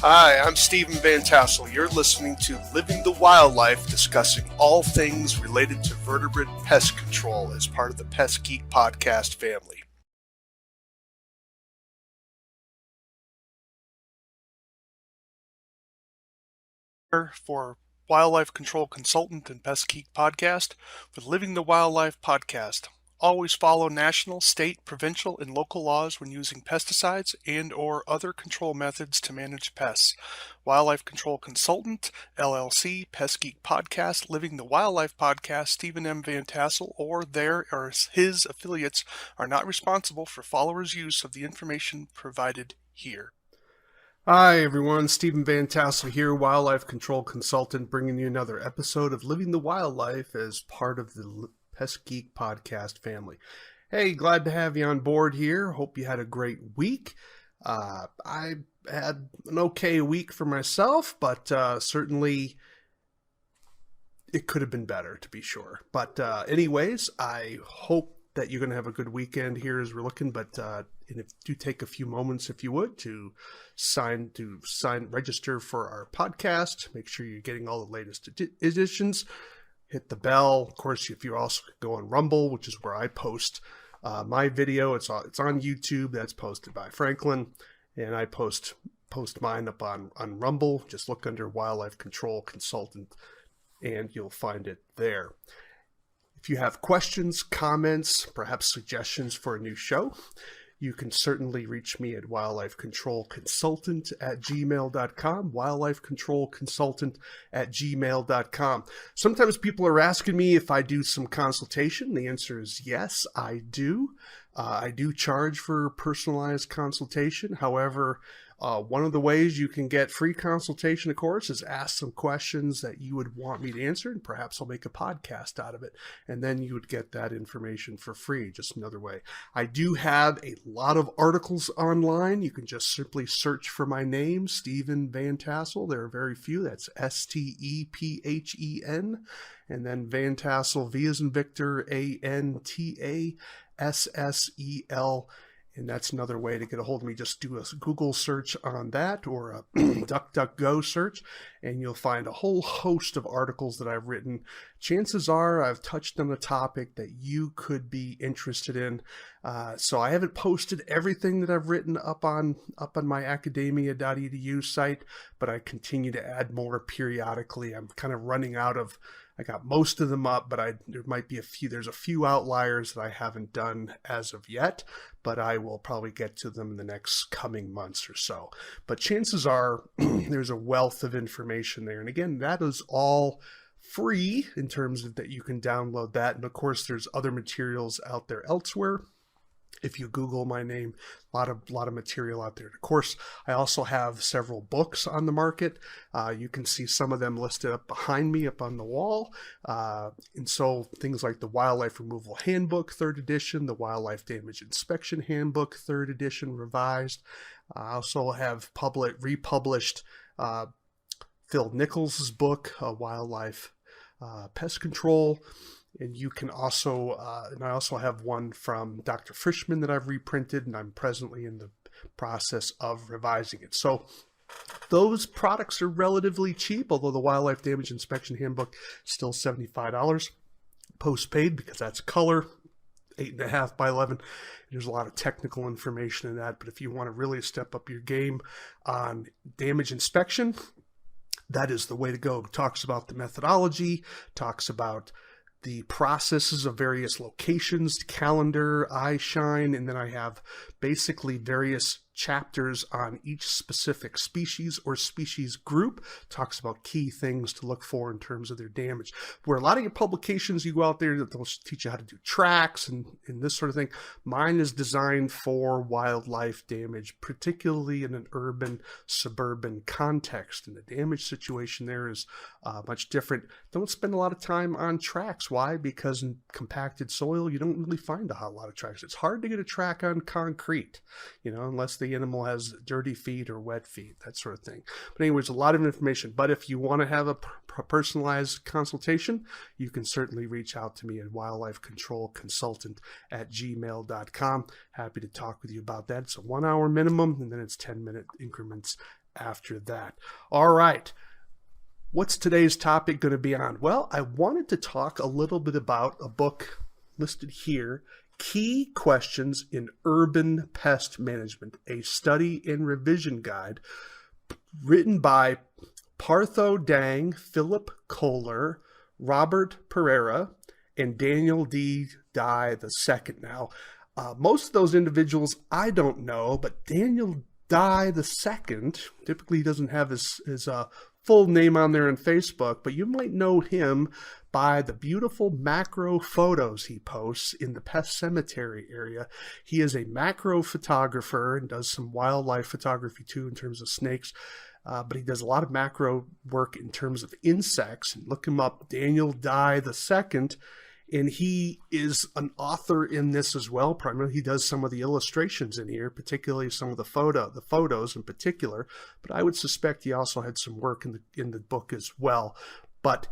Hi, I'm Stephen Vantassel. You're listening to Living the Wildlife, discussing all things related to vertebrate pest control as part of the Pest Geek podcast family. For Wildlife Control Consultant and Pest Geek podcast with Living the Wildlife podcast. Always follow national, state, provincial, and local laws when using pesticides and or other control methods to manage pests. Wildlife Control Consultant, LLC, Pest Geek Podcast, Living the Wildlife Podcast, Stephen M. Vantassel, or their or his affiliates are not responsible for followers' use of the information provided here. Hi everyone, Stephen Vantassel here, Wildlife Control Consultant, bringing you another episode of Living the Wildlife as part of the Pest Geek podcast family. Hey, glad to have you on board here. Hope you had a great week. I had an okay week for myself, but certainly it could have been better, to be sure. But anyways, I hope that you're going to have a good weekend here as we're looking, but and if do take a few moments, if you would, to register for our podcast. Make sure you're getting all the latest editions. Hit the bell. Of course, if you also go on Rumble, which is where I post my video, it's on YouTube. That's posted by Franklin, and I post mine up on Rumble. Just look under Wildlife Control Consultant, and you'll find it there. If you have questions, comments, perhaps suggestions for a new show, you can certainly reach me at wildlifecontrolconsultant@gmail.com, wildlifecontrolconsultant@gmail.com. Sometimes people are asking me if I do some consultation. The answer is yes, I do. I do charge for personalized consultation. However, one of the ways you can get free consultation, of course, is ask some questions that you would want me to answer, and perhaps I'll make a podcast out of it, and then you would get that information for free, just another way. I do have a lot of articles online. You can just simply search for my name, Stephen Vantassel. There are very few. That's Stephen, and then Vantassel, V as in Victor, Antassel. And that's another way to get a hold of me. Just do a Google search on that, or a DuckDuckGo search, and you'll find a whole host of articles that I've written. Chances are I've touched on a topic that you could be interested in. So I haven't posted everything that I've written up on my academia.edu site, but I continue to add more periodically. I'm kind of running out of. I got most of them up, but there might be there's a few outliers that I haven't done as of yet, but I will probably get to them in the next coming months or so. But chances are there's a wealth of information there. And again, that is all free in terms of that you can download that. And of course, there's other materials out there elsewhere. If you Google my name, a lot of material out there. Of course, I also have several books on the market. You can see some of them listed up behind me up on the wall. And so things like the Wildlife Removal Handbook, 3rd edition, the Wildlife Damage Inspection Handbook, 3rd edition, revised. I also have republished Phil Nichols' book, Wildlife Pest Control. And you can also, and I also have one from Dr. Frischman that I've reprinted, and I'm presently in the process of revising it. So those products are relatively cheap, although the Wildlife Damage Inspection Handbook is still $75 post-paid, because that's color, 8.5 by 11. There's a lot of technical information in that, but if you want to really step up your game on damage inspection, that is the way to go. It talks about the methodology, talks about the processes of various locations, calendar, eyeshine, and then I have basically various chapters on each specific species or species group. Talks about key things to look for in terms of their damage. Where a lot of your publications, you go out there that they'll teach you how to do tracks and this sort of thing. Mine is designed for wildlife damage, particularly in an urban, suburban context. And the damage situation there is much different. Don't spend a lot of time on tracks. Why? Because in compacted soil, you don't really find a lot of tracks. It's hard to get a track on concrete, unless the animal has dirty feet or wet feet, that sort of thing. But anyways, a lot of information. But if you want to have a personalized consultation, you can certainly reach out to me at wildlifecontrolconsultant@gmail.com. Happy to talk with you about that. It's a 1 hour minimum, and then it's 10-minute increments after that. All right. What's today's topic going to be on? Well, I wanted to talk a little bit about a book listed here, Key Questions in Urban Pest Management, a study and revision guide written by Partho, Dhang, Philip Kohler, Robert Pereira, and Daniel D. Dye II. Now, most of those individuals I don't know, but Daniel Dye II typically doesn't have his full name on there on Facebook, but you might know him by the beautiful macro photos he posts in the Pest Cemetery area. He is a macro photographer and does some wildlife photography too in terms of snakes, but he does a lot of macro work in terms of insects. And look him up, Daniel Dye II, and he is an author in this as well. Primarily, he does some of the illustrations in here, particularly some of the photos in particular. But I would suspect he also had some work in the book as well. But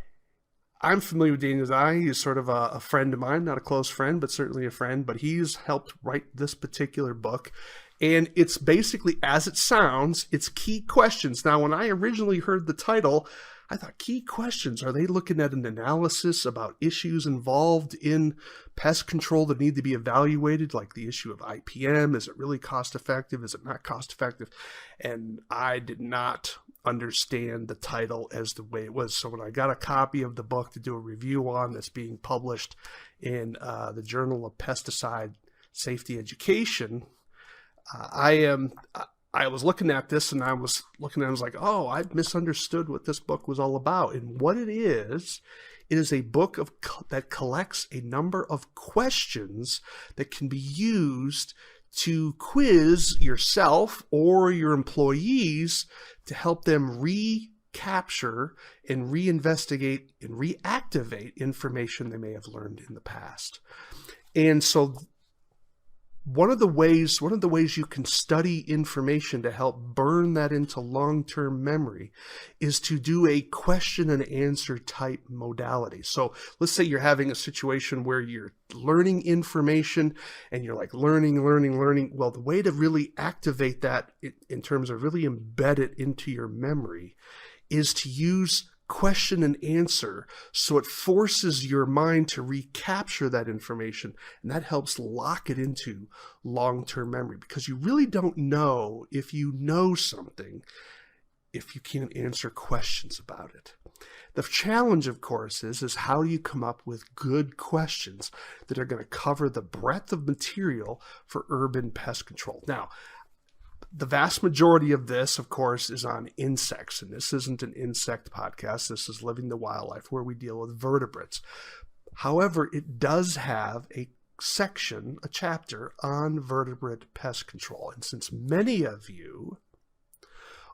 I'm familiar with Daniel Dye. He's sort of a friend of mine, not a close friend, but certainly a friend. But he's helped write this particular book. And it's basically, as it sounds, it's key questions. Now, when I originally heard the title, I thought, key questions, are they looking at an analysis about issues involved in pest control that need to be evaluated, like the issue of IPM? Is it really cost effective? Is it not cost effective? And I did not understand the title as the way it was. So when I got a copy of the book to do a review on that's being published in the Journal of Pesticide Safety Education, I was looking at this and I was like, oh, I've misunderstood what this book was all about. And what it is a book that collects a number of questions that can be used to quiz yourself or your employees to help them recapture and reinvestigate and reactivate information they may have learned in the past. And so one of the ways you can study information to help burn that into long-term memory is to do a question and answer type modality. So let's say you're having a situation where you're learning information and you're like learning. Well, the way to really activate that in terms of really embed it into your memory is to use question and answer, so it forces your mind to recapture that information, and that helps lock it into long-term memory, because you really don't know if you know something if you can't answer questions about it. The challenge, of course, is how you come up with good questions that are going to cover the breadth of material for urban pest control. Now, the vast majority of this, of course, is on insects, and this isn't an insect podcast. This is Living the Wildlife, where we deal with vertebrates. However, it does have a chapter on vertebrate pest control. And since many of you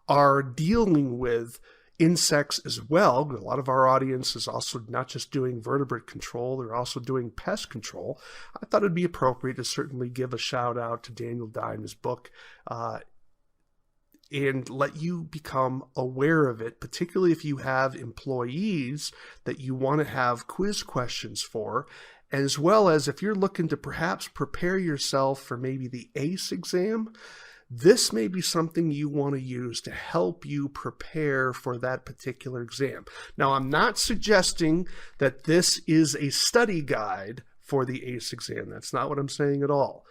are dealing with insects as well, but a lot of our audience is also not just doing vertebrate control, they're also doing pest control, I thought it'd be appropriate to certainly give a shout out to Daniel Dye in his book and let you become aware of it, particularly if you have employees that you want to have quiz questions for, as well as if you're looking to perhaps prepare yourself for maybe the ACE exam. This may be something you want to use to help you prepare for that particular exam. Now, I'm not suggesting that this is a study guide for the ACE exam. That's not what I'm saying at all.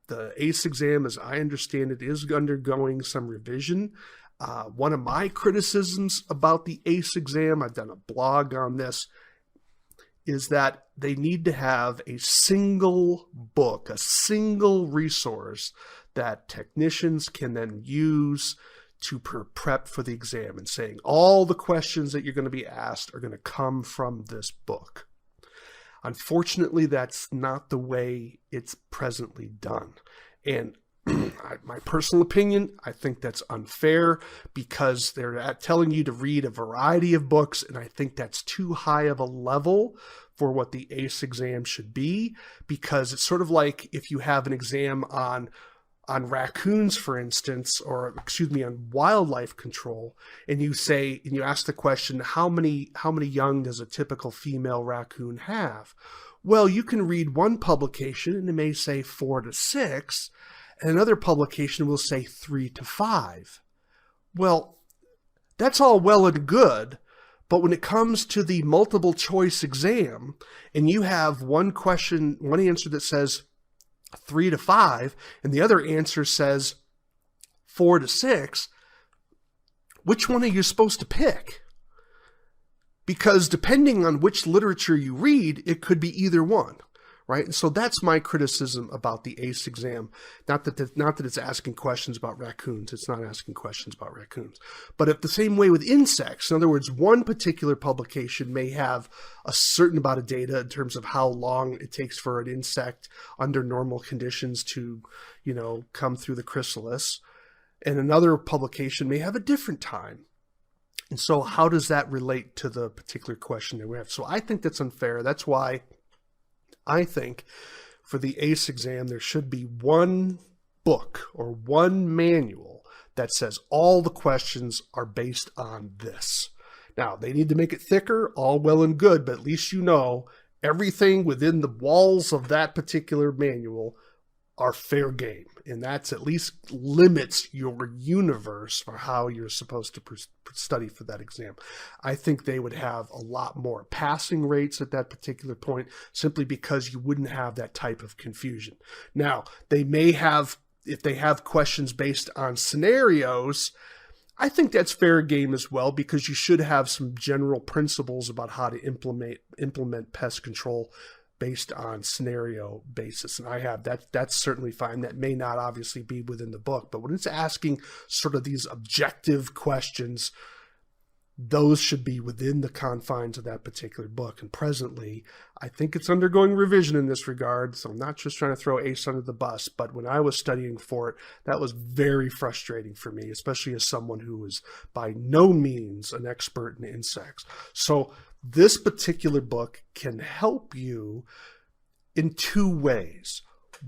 The ACE exam, as I understand it, is undergoing some revision. One of my criticisms about the ACE exam, I've done a blog on this, is that they need to have a single book, a single resource that technicians can then use to prep for the exam, and saying all the questions that you're going to be asked are going to come from this book. Unfortunately, that's not the way it's presently done. And my personal opinion, I think that's unfair, because they're telling you to read a variety of books, and I think that's too high of a level for what the ACE exam should be, because it's sort of like if you have an exam on raccoons, for instance, or on wildlife control, and you ask the question, how many young does a typical female raccoon have? Well, you can read one publication and it may say 4 to 6, and another publication will say 3 to 5. Well, that's all well and good, but when it comes to the multiple choice exam and you have one question, one answer that says 3 to 5 and the other answer says 4 to 6, which one are you supposed to pick? Because depending on which literature you read, it could be either one, right? And so that's my criticism about the ACE exam. Not that it's asking questions about raccoons. It's not asking questions about raccoons. But if the same way with insects, in other words, one particular publication may have a certain amount of data in terms of how long it takes for an insect under normal conditions to, come through the chrysalis. And another publication may have a different time. And so how does that relate to the particular question that we have? So I think that's unfair. That's why I think for the ACE exam, there should be one book or one manual that says all the questions are based on this. Now, they need to make it thicker, all well and good, but at least everything within the walls of that particular manual are fair game. And that's at least limits your universe for how you're supposed to study for that exam. I think they would have a lot more passing rates at that particular point simply because you wouldn't have that type of confusion. Now, they may have, if they have questions based on scenarios, I think that's fair game as well, because you should have some general principles about how to implement pest control based on scenario basis. And I have that's certainly fine. That may not obviously be within the book, but when it's asking sort of these objective questions, those should be within the confines of that particular book. And presently, I think it's undergoing revision in this regard. So I'm not just trying to throw ACE under the bus, but when I was studying for it, that was very frustrating for me, especially as someone who was by no means an expert in insects. So this particular book can help you in two ways.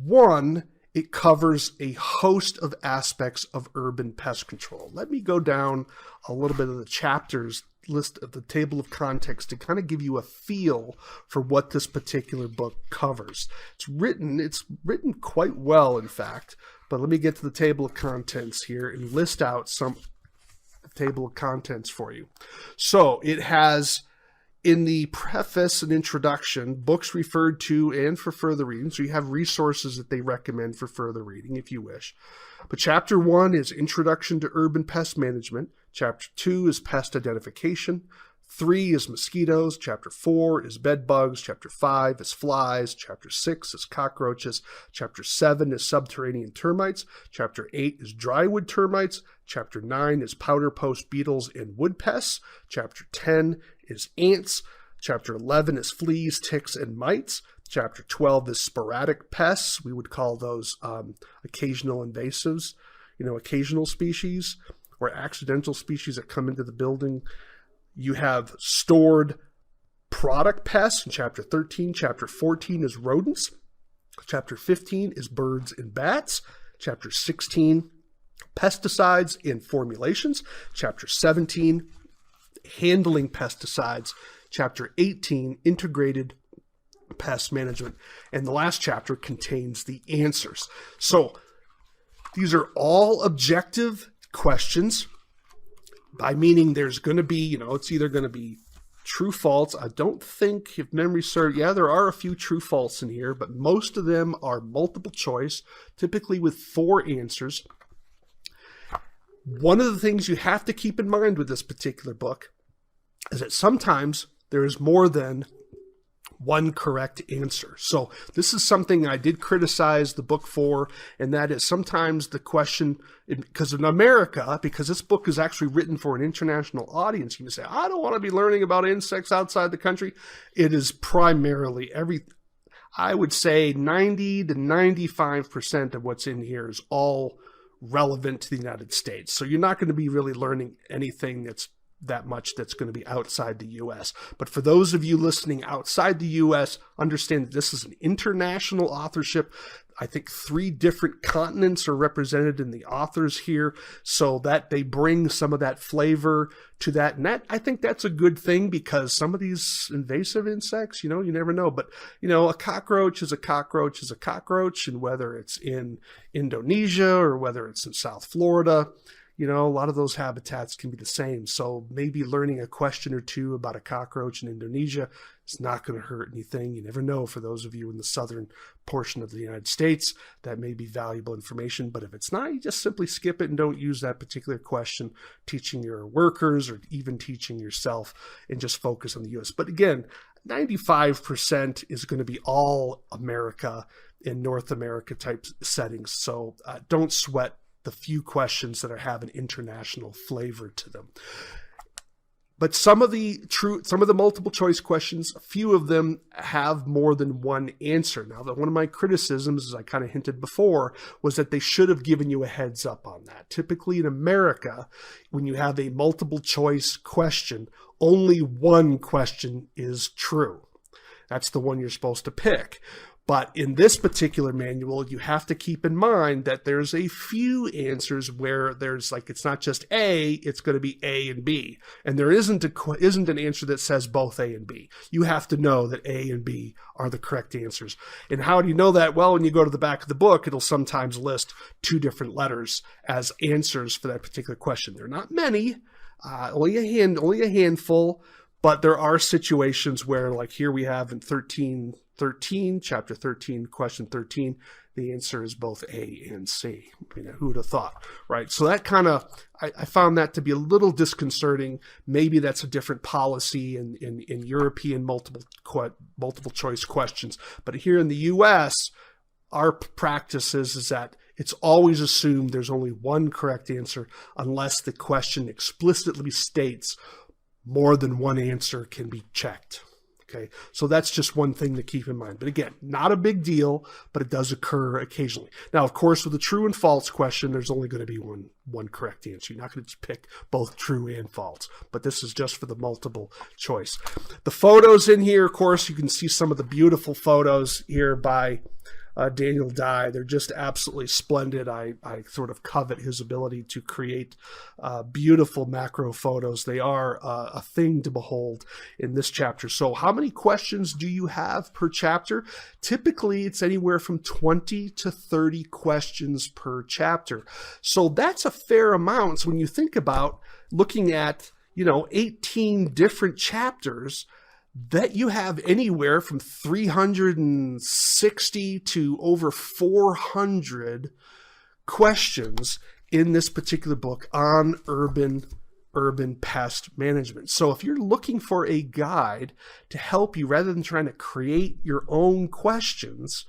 One, it covers a host of aspects of urban pest control. Let me go down a little bit of the chapters list of the table of contents to kind of give you a feel for what this particular book covers. It's written quite well, in fact, but let me get to the table of contents here and list out some table of contents for you. So it has, in the preface and introduction, books referred to and for further reading. So you have resources that they recommend for further reading if you wish. But chapter 1 is Introduction to Urban Pest Management. Chapter 2 is Pest Identification. 3 is Mosquitoes. Chapter 4 is Bed Bugs. Chapter 5 is Flies. Chapter 6 is Cockroaches. Chapter 7 is Subterranean Termites. Chapter 8 is Drywood Termites. Chapter 9 is Powder Post Beetles and Wood Pests. Chapter 10 is Ants. Chapter 11 is Fleas, Ticks, and Mites. Chapter 12 is Sporadic Pests. We would call those occasional invasives, occasional species or accidental species that come into the building. You have Stored Product Pests in Chapter 13. Chapter 14 is Rodents. Chapter 15 is Birds and Bats. Chapter 16, Pesticides and Formulations. Chapter 17, Handling Pesticides. Chapter 18, Integrated Pest Management. And the last chapter contains the answers. So these are all objective questions, by meaning there's going to be, it's either going to be true, false. I don't think, if memory serves, there are a few true, false in here, but most of them are multiple choice, typically with 4 answers. One of the things you have to keep in mind with this particular book is that sometimes there is more than one correct answer. So this is something I did criticize the book for, and that is sometimes the question, because in America, because this book is actually written for an international audience, you can say, I don't want to be learning about insects outside the country. It is primarily I would say 90 to 95% of what's in here is all relevant to the United States. So you're not going to be really learning anything that's going to be outside the U.S. But for those of you listening outside the U.S., understand that this is an international authorship. I think 3 different continents are represented in the authors here, so that they bring some of that flavor to that. And I think that's a good thing, because some of these invasive insects, you never know. But, a cockroach is a cockroach is a cockroach. And whether it's in Indonesia or whether it's in South Florida, you know, a lot of those habitats can be the same. So maybe learning a question or two about a cockroach in Indonesia is not going to hurt anything. You never know. For those of you in the southern portion of the United States, that may be valuable information. But if it's not, you just simply skip it and don't use that particular question teaching your workers or even teaching yourself, and just focus on the U.S. But again, 95% is going to be all America in North America type settings. So don't sweat the few questions that have an international flavor to them. But some of the multiple choice questions, a few of them have more than one answer. Now, one of my criticisms, as I kind of hinted before, was that they should have given you a heads up on that. Typically in America, when you have a multiple choice question, only one question is true. That's the one you're supposed to pick. But in this particular manual, you have to keep in mind that there's a few answers where there's like, it's not just A, it's going to be A and B. And there isn't an answer that says both A and B. You have to know that A and B are the correct answers. And how do you know that? Well, when you go to the back of the book, it'll sometimes list two different letters as answers for that particular question. There are not many, only a handful, but there are situations where, like here we have in chapter 13, question 13, the answer is both A and C. You know, who would have thought, right? So that kind of, I found that to be a little disconcerting. Maybe that's a different policy in European multiple choice questions. But here in the U.S., our practice is that it's always assumed there's only one correct answer unless the question explicitly states more than one answer can be checked. Okay, so that's just one thing to keep in mind. But again, not a big deal, but it does occur occasionally. Now, of course, with a true and false question, there's only going to be one correct answer. You're not going to just pick both true and false, but this is just for the multiple choice. The photos in here, of course, you can see some of the beautiful photos here by Daniel Dye. They're just absolutely splendid. I sort of covet his ability to create beautiful macro photos. They are a thing to behold in this chapter. So how many questions do you have per chapter? Typically, it's anywhere from 20 to 30 questions per chapter. So that's a fair amount. So when you think about looking at, 18 different chapters, that you have anywhere from 360 to over 400 questions in this particular book on urban pest management. So if you're looking for a guide to help you rather than trying to create your own questions,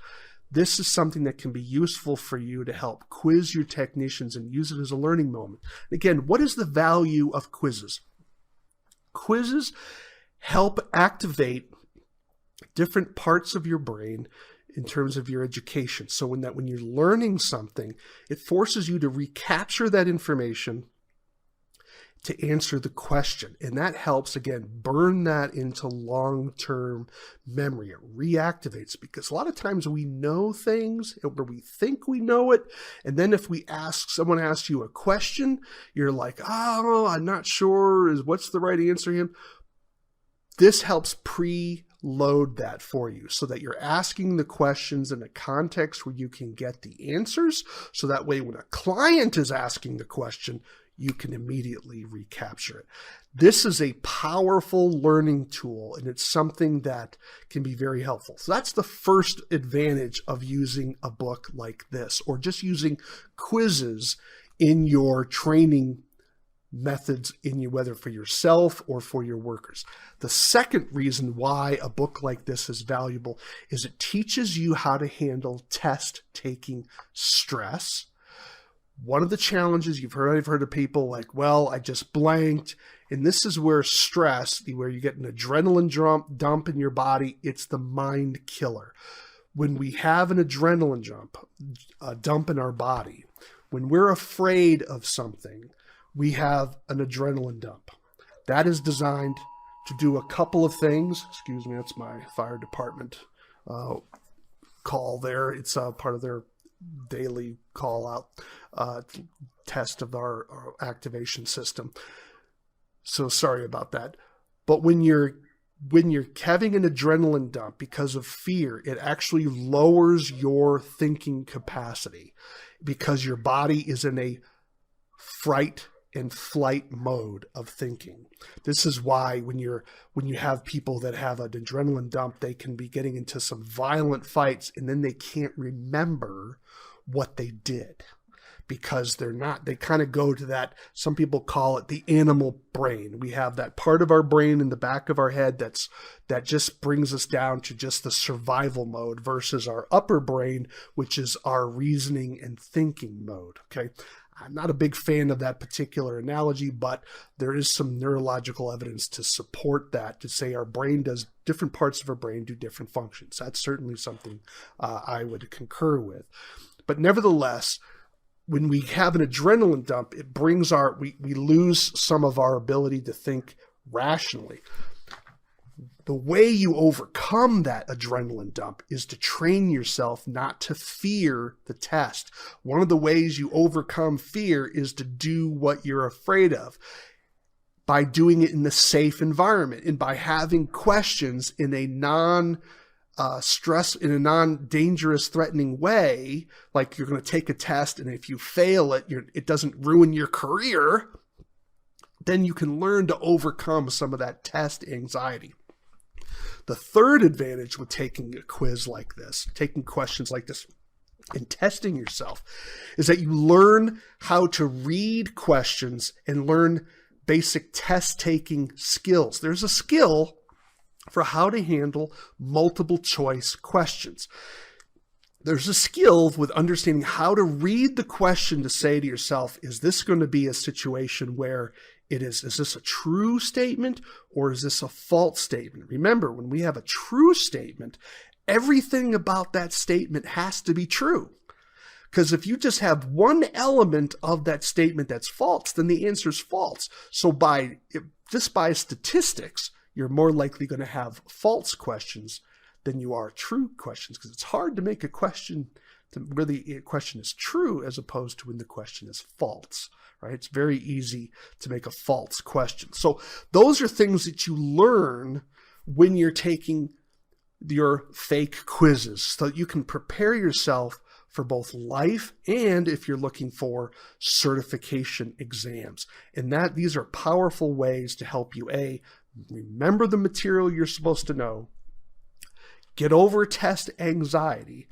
this is something that can be useful for you to help quiz your technicians and use it as a learning moment. Again, what is the value of quizzes? Quizzes help activate different parts of your brain in terms of your education. So when you're learning something, it forces you to recapture that information to answer the question. And that helps, again, burn that into long-term memory. It reactivates, because a lot of times we know things or we think we know it. And then if someone asks you a question, you're like, oh, I'm not sure. What's the right answer here? This helps preload that for you so that you're asking the questions in a context where you can get the answers. So that way, when a client is asking the question, you can immediately recapture it. This is a powerful learning tool, and it's something that can be very helpful. So that's the first advantage of using a book like this, or just using quizzes in your training methods, whether for yourself or for your workers. The second reason why a book like this is valuable is it teaches you how to handle test-taking stress. One of the challenges I've heard of people like, well, I just blanked. And this is where stress, where you get an adrenaline dump in your body, it's the mind killer. When we have an adrenaline dump in our body, when we're afraid of something, we have an adrenaline dump. That is designed to do a couple of things. Excuse me, that's my fire department call there. It's part of their daily call out test of our activation system. So sorry about that. But when you're having an adrenaline dump because of fear, it actually lowers your thinking capacity because your body is in a fright and flight mode of thinking. This is why when you have people that have an adrenaline dump, they can be getting into some violent fights and then they can't remember what they did, because they kind of go to that, some people call it the animal brain. We have that part of our brain in the back of our head that just brings us down to just the survival mode, versus our upper brain, which is our reasoning and thinking mode. Okay. I'm not a big fan of that particular analogy, but there is some neurological evidence to support that, to say different parts of our brain do different functions. That's certainly something I would concur with. But nevertheless, when we have an adrenaline dump, it brings we lose some of our ability to think rationally. The way you overcome that adrenaline dump is to train yourself not to fear the test. One of the ways you overcome fear is to do what you're afraid of, by doing it in a safe environment and by having questions in a non-dangerous, threatening way. Like, you're going to take a test, and if you fail it, it doesn't ruin your career. Then you can learn to overcome some of that test anxiety. The third advantage with taking a quiz like this, taking questions like this, and testing yourself, is that you learn how to read questions and learn basic test-taking skills. There's a skill for how to handle multiple choice questions. There's a skill with understanding how to read the question to say to yourself, is this going to be a situation where is this a true statement or is this a false statement? Remember, when we have a true statement, everything about that statement has to be true. Because if you just have one element of that statement that's false, then the answer is false. So just by statistics, you're more likely going to have false questions than you are true questions, because it's hard to make a question where the question is true as opposed to when the question is false, right? It's very easy to make a false question. So those are things that you learn when you're taking your fake quizzes, so that you can prepare yourself for both life and if you're looking for certification exams. And these are powerful ways to help you, remember the material you're supposed to know, get over test anxiety,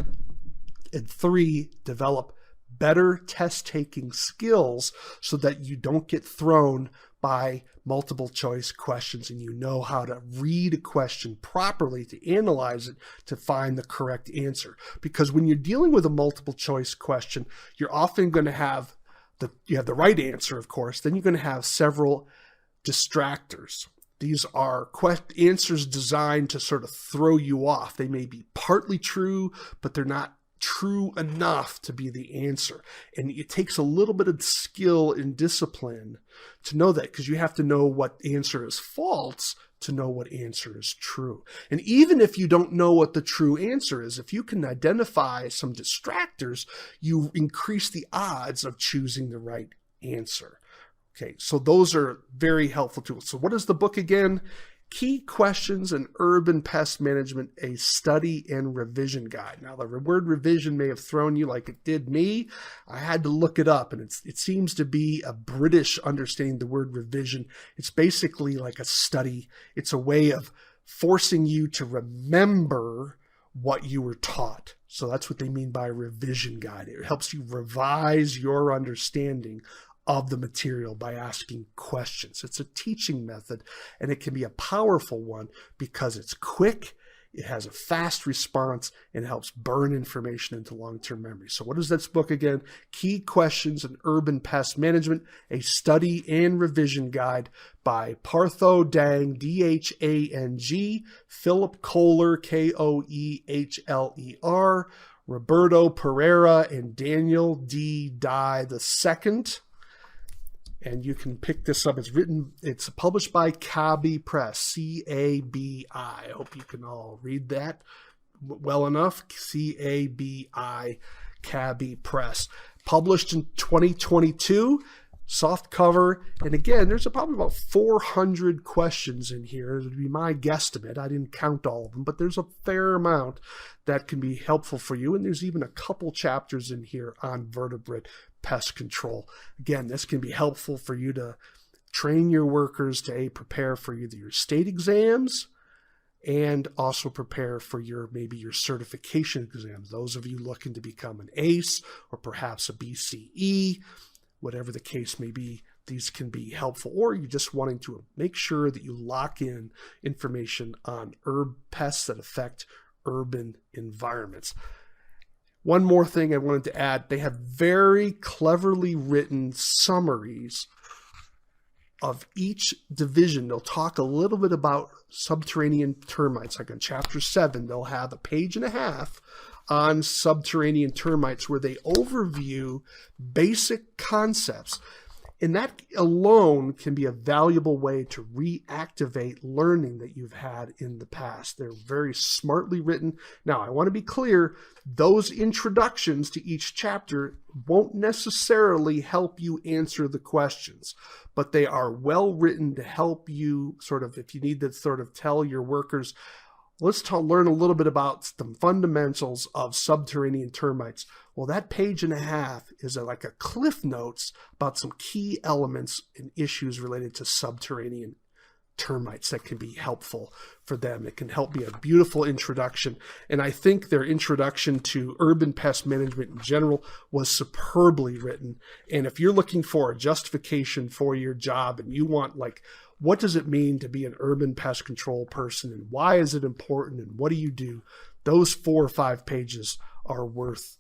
and 3, develop better test-taking skills so that you don't get thrown by multiple choice questions, and you know how to read a question properly, to analyze it, to find the correct answer. Because when you're dealing with a multiple choice question, you're often going to have you have the right answer, of course, then you're going to have several distractors. These are answers designed to sort of throw you off. They may be partly true, but they're not true enough to be the answer. And it takes a little bit of skill and discipline to know that, because you have to know what answer is false to know what answer is true. And even if you don't know what the true answer is, if you can identify some distractors, you increase the odds of choosing the right answer. Okay, so those are very helpful tools. So what is the book again? Key Questions in Urban Pest Management, a Study and Revision Guide. Now, the word revision may have thrown you like it did me. I had to look it up, and it seems to be a British understanding the word revision. It's basically like a study. It's a way of forcing you to remember what you were taught. So that's what they mean by revision guide. It helps you revise your understanding of the material by asking questions. It's a teaching method, and it can be a powerful one because it's quick, it has a fast response, and it helps burn information into long-term memory. So what is this book again? Key Questions in Urban Pest Management, a Study and Revision Guide by Partho, Dhang, D-H-A-N-G, Philip Kohler, K-O-E-H-L-E-R, Roberto Pereira, and Daniel D. Dye II. And you can pick this up. It's published by Cabi Press, C-A-B-I. I hope you can all read that well enough. C-A-B-I, Cabi Press. Published in 2022, soft cover. And again, there's probably about 400 questions in here. It would be my guesstimate. I didn't count all of them, but there's a fair amount that can be helpful for you. And there's even a couple chapters in here on vertebrate pest control. Again, this can be helpful for you to train your workers to prepare for either your state exams and also prepare for maybe your certification exams. Those of you looking to become an ACE or perhaps a BCE, whatever the case may be, these can be helpful. Or you're just wanting to make sure that you lock in information on pests that affect urban environments. One more thing I wanted to add, they have very cleverly written summaries of each division. They'll talk a little bit about subterranean termites. Like in chapter 7, they'll have a page and a half on subterranean termites where they overview basic concepts. And that alone can be a valuable way to reactivate learning that you've had in the past. They're very smartly written. Now, I want to be clear, those introductions to each chapter won't necessarily help you answer the questions, but they are well written to help you if you need to tell your workers, let's learn a little bit about the fundamentals of subterranean termites. Well, that page and a half is like a cliff notes about some key elements and issues related to subterranean termites that can be helpful for them. It can help be a beautiful introduction. And I think their introduction to urban pest management in general was superbly written. And if you're looking for a justification for your job and you want what does it mean to be an urban pest control person and why is it important and what do you do? Those 4 or 5 pages are worth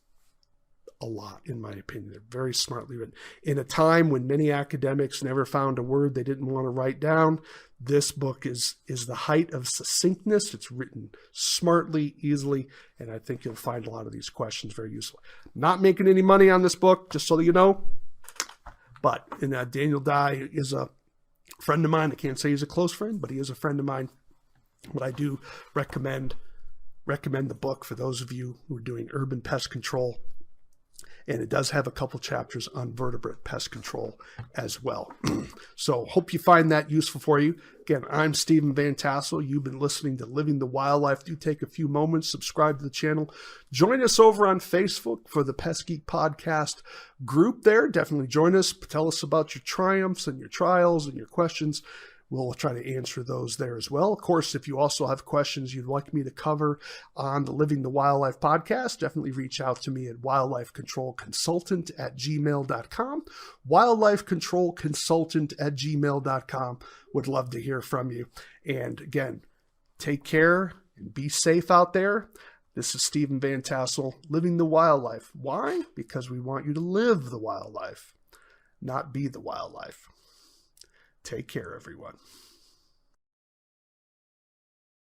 a lot, in my opinion. They're very smartly written. In a time when many academics never found a word they didn't want to write down, this book is the height of succinctness. It's written smartly, easily, and I think you'll find a lot of these questions very useful. Not making any money on this book, just so that you know, but Daniel Dye is a friend of mine. I can't say he's a close friend, but he is a friend of mine. But I do recommend the book for those of you who are doing urban pest control. And it does have a couple chapters on vertebrate pest control as well. So hope you find that useful for you. Again, I'm Stephen Vantassel. You've been listening to Living the Wildlife. Do take a few moments, subscribe to the channel. Join us over on Facebook for the Pest Geek Podcast group there. Definitely join us. Tell us about your triumphs and your trials and your questions. We'll try to answer those there as well. Of course, if you also have questions you'd like me to cover on the Living the Wildlife podcast, definitely reach out to me at wildlifecontrolconsultant@gmail.com. Wildlifecontrolconsultant@gmail.com. Would love to hear from you. And again, take care and be safe out there. This is Stephen Vantassel, Living the Wildlife. Why? Because we want you to live the wildlife, not be the wildlife. Take care, everyone.